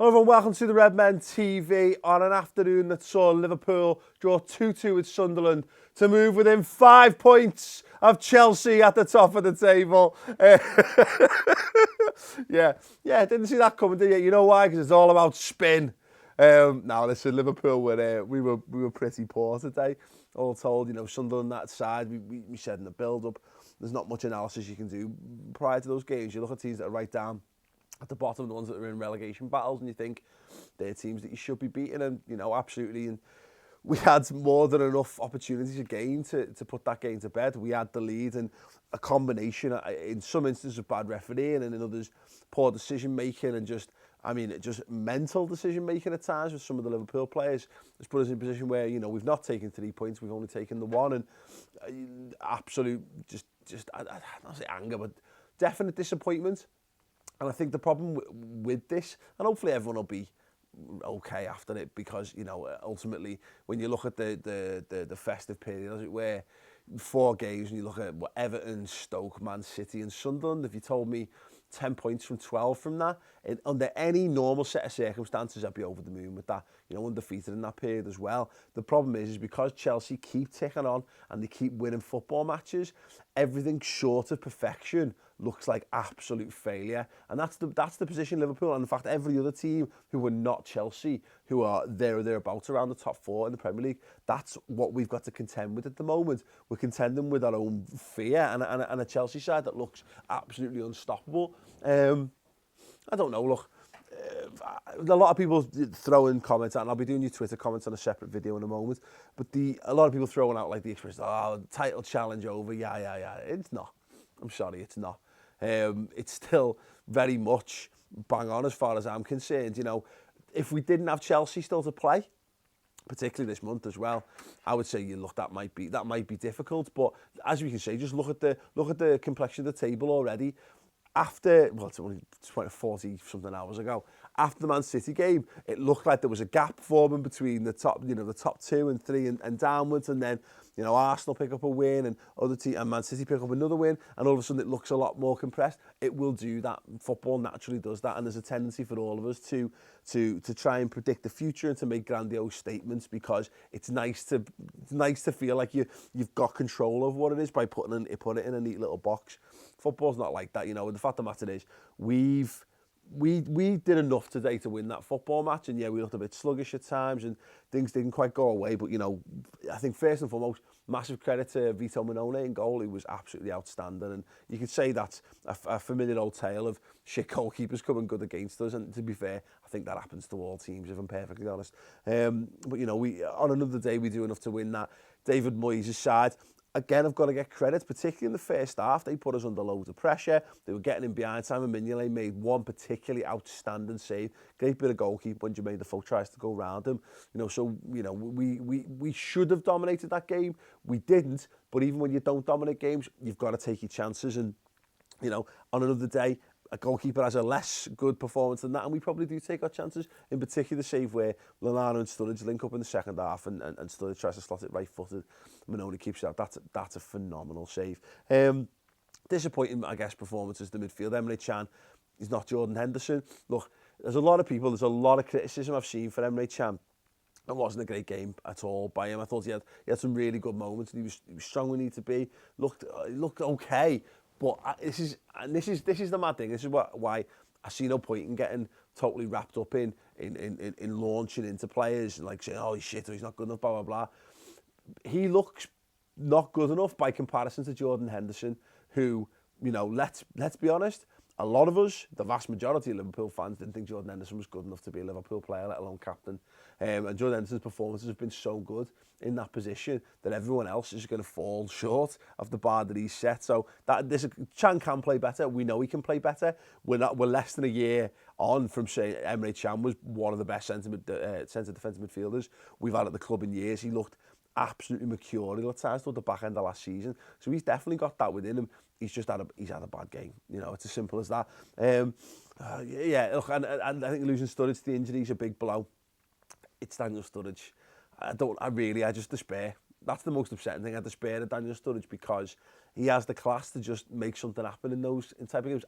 Hello everyone, welcome to the Redmen TV on an afternoon that saw Liverpool draw 2-2 with Sunderland to move within 5 points of Chelsea at the top of the table. Yeah, didn't see that coming, did you? You know why? Because it's all about spin. Now listen, Liverpool we were pretty poor today. All told, you know, Sunderland that side, we said in the build-up, there's not much analysis you can do prior to those games. You look at teams that are right down at the bottom, the ones that are in relegation battles, and you think they're teams that you should be beating, and you know, absolutely. And we had more than enough opportunities again to put that game to bed. We had the lead, and a combination in some instances of bad refereeing, and in others poor decision making, and just mental decision making at times with some of the Liverpool players has put us in a position where, you know, we've not taken 3 points, we've only taken the one, and absolute I don't say anger, but definite disappointment. And I think the problem with this, and hopefully everyone will be okay after it, because, you know, ultimately when you look at the festive period, as it were, 4 games, and you look at what Everton, Stoke, Man City and Sunderland, if you told me 10 points from 12 from that, under any normal set of circumstances, I'd be over the moon with that. You know, undefeated in that period as well. The problem is because Chelsea keep ticking on and they keep winning football matches, everything short of perfection looks like absolute failure. And that's the position Liverpool, and in fact every other team who are not Chelsea, who are there or thereabouts around the top 4 in the Premier League, that's what we've got to contend with at the moment. We're contending with our own fear and a Chelsea side that looks absolutely unstoppable. I don't know, look, a lot of people throw in comments, and I'll be doing your Twitter comments on a separate video in a moment, but a lot of people throwing out like the expression, oh, title challenge over, yeah. It's not. I'm sorry, it's not. It's still very much bang on as far as I'm concerned. You know, if we didn't have Chelsea still to play, particularly this month as well, I would say, that might be difficult. But as we can say, just look at the complexion of the table already. After, well, it's only 40 something hours ago, after the Man City game, it looked like there was a gap forming between the top 2 and 3 and downwards, and then, you know, Arsenal pick up a win and and Man City pick up another win, and all of a sudden it looks a lot more compressed. It will do that. Football naturally does that, and there's a tendency for all of us to try and predict the future and to make grandiose statements, because it's nice to feel like you've got control of what it is by put it in a neat little box. Football's not like that, you know. The fact of the matter is, we did enough today to win that football match, and yeah, we looked a bit sluggish at times and things didn't quite go away, but, you know, I think first and foremost, massive credit to Simon Mignolet in goal. He was absolutely outstanding, and you could say that's a familiar old tale of shit goalkeepers coming good against us, and to be fair, I think that happens to all teams, if I'm perfectly honest. But, you know, on another day we do enough to win that. David Moyes' side, again, I've got to get credit, particularly in the first half. They put us under loads of pressure. They were getting in behind. Simon Mignolet made one particularly outstanding save. Great bit of goalkeeping when Jermaine Defoe tries to go round him. You know, so, you know, we should have dominated that game. We didn't, but even when you don't dominate games, you've got to take your chances. And, you know, on another day, a goalkeeper has a less good performance than that, and we probably do take our chances. In particular, the save where Lallana and Sturridge link up in the second half, and Sturridge tries to slot it right-footed. Mignolet keeps it out. That's a phenomenal save. Disappointing, I guess, performances in the midfield. Emre Can is not Jordan Henderson. Look, there's a lot of criticism I've seen for Emre Can. It wasn't a great game at all by him. I thought he had some really good moments, and he was strong when he needed to be. He looked okay. But this is the mad thing. This is why I see no point in getting totally wrapped up in launching into players and like saying, oh, he's shit, or he's not good enough, blah, blah, blah. He looks not good enough by comparison to Jordan Henderson, who, you know, let's be honest, a lot of us, the vast majority of Liverpool fans, didn't think Jordan Henderson was good enough to be a Liverpool player, let alone captain. And Jordan Henderson's performances have been so good in that position that everyone else is going to fall short of the bar that he's set. So Can play better. We know he can play better. We're less than a year on from saying Emre Can was one of the best centre defensive midfielders we've had at the club in years. He looked absolutely mercurial at times toward the back end of last season. So he's definitely got that within him. He's had a bad game. You know, it's as simple as that. Yeah, look, and I think losing Sturridge to the injury is a big blow. It's Daniel Sturridge. I just despair. That's the most upsetting thing. I despair of Daniel Sturridge, because he has the class to just make something happen in type of games,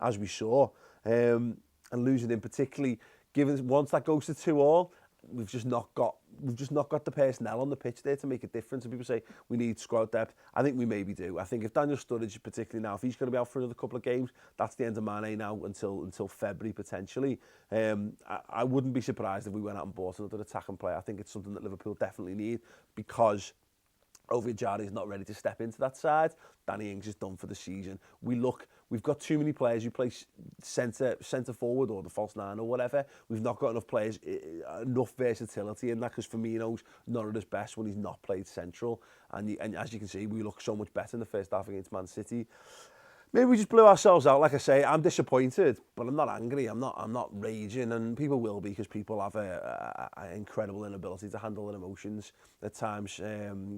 as we saw. and losing him, particularly given once that goes to 2-2, we've just not got the personnel on the pitch there to make a difference. And people say we need squad depth. I think we maybe do. I think if Daniel Sturridge, particularly now, if he's going to be out for another couple of games, that's the end of Mane now until February potentially. I wouldn't be surprised if we went out and bought another attacking player. I think it's something that Liverpool definitely need, because Jari is not ready to step into that side. Danny Ings is done for the season. We've got too many players who play centre forward or the false nine or whatever. We've not got enough players, enough versatility in that, because Firmino's not at his best when he's not played central. And as you can see, we look so much better in the first half against Man City. Maybe we just blew ourselves out. Like I say, I'm disappointed, but I'm not angry. I'm not raging, and people will be, because people have an incredible inability to handle their emotions at times,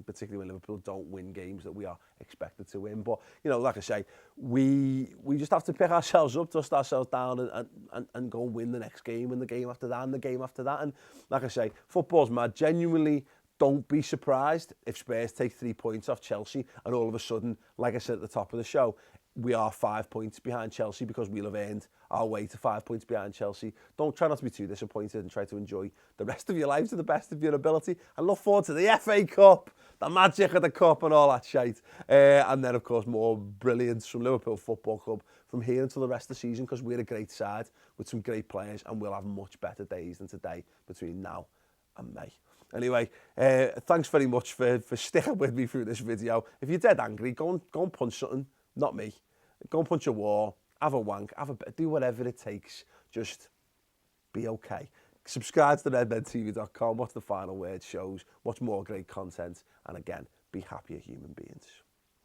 particularly when Liverpool don't win games that we are expected to win. But, you know, like I say, we just have to pick ourselves up, dust ourselves down, and go and win the next game, and the game after that, and the game after that. And like I say, football's mad. Genuinely, don't be surprised if Spurs take 3 points off Chelsea, and all of a sudden, like I said at the top of the show, we are 5 points behind Chelsea, because we'll have earned our way to 5 points behind Chelsea. Try not to be too disappointed, and try to enjoy the rest of your life to the best of your ability, and look forward to the FA Cup, the magic of the cup and all that shite. And then, of course, more brilliance from Liverpool Football Club from here until the rest of the season, because we're a great side with some great players, and we'll have much better days than today between now and May. Anyway, thanks very much for sticking with me through this video. If you're dead angry, go and punch something, not me. Go and punch a wall, have a wank, do whatever it takes. Just be okay. Subscribe to redmentv.com, watch the Final Word shows, watch more great content, and again, be happier human beings.